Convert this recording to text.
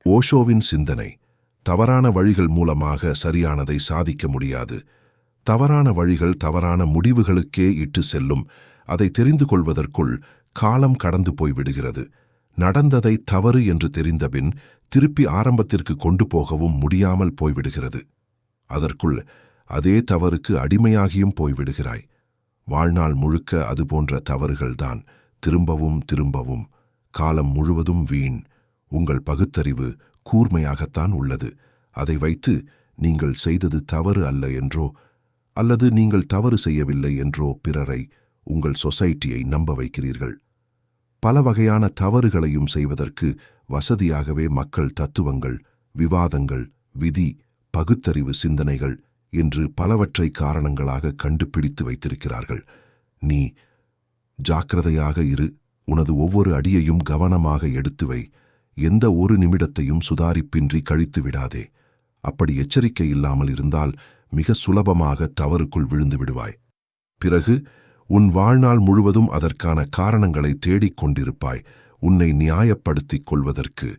ஓஷோவின் சிந்தனை: தவறான வழிகள் மூலமாக சரியானதை சாதிக்க முடியாது. தவறான வழிகள் தவறான முடிவுகளுக்கே இட்டு செல்லும். அதை தெரிந்து கொள்வதற்குள் காலம் கடந்து போய்விடுகிறது. நடந்ததை தவறு என்று தெரிந்தபின் திருப்பி ஆரம்பத்திற்கு கொண்டு போகவும் முடியாமல் போய்விடுகிறது. அதற்குள் அதே தவறுக்கு அடிமையாகியும் போய்விடுகிறாய். வாழ்நாள் முழுக்க அதுபோன்ற தவறுகள்தான் திரும்பவும் திரும்பவும். காலம் முழுவதும் வீண். உங்கள் பகுத்தறிவு கூர்மையாகத்தான் உள்ளது. அதை வைத்து நீங்கள் செய்தது தவறு அல்ல என்றோ அல்லது நீங்கள் தவறு செய்யவில்லை என்றோ பிறரை, உங்கள் சொசைட்டியை நம்ப வைக்கிறீர்கள். பல வகையான தவறுகளையும் செய்வதற்கு வசதியாகவே மக்கள் தத்துவங்கள், விவாதங்கள், விதி, பகுத்தறிவு சிந்தனைகள் என்று பலவற்றை காரணங்களாக கண்டுபிடித்து வைத்திருக்கிறார்கள். நீ ஜாக்கிரதையாக இரு. உனது ஒவ்வொரு அடியையும் கவனமாக எடுத்து வை. எந்த ஒரு நிமிடத்தையும் சுதாரிப்பின்றி கழித்து விடாதே. அப்படி எச்சரிக்கை இல்லாமல் இருந்தால் மிக சுலபமாக தவறுக்குள் விழுந்து விடுவாய். பிறகு உன் வாழ்நாள் முழுவதும் அதற்கான காரணங்களை தேடிக் கொண்டிருப்பாய். உன்னை நியாயப்படுத்திக் கொள்வதற்கு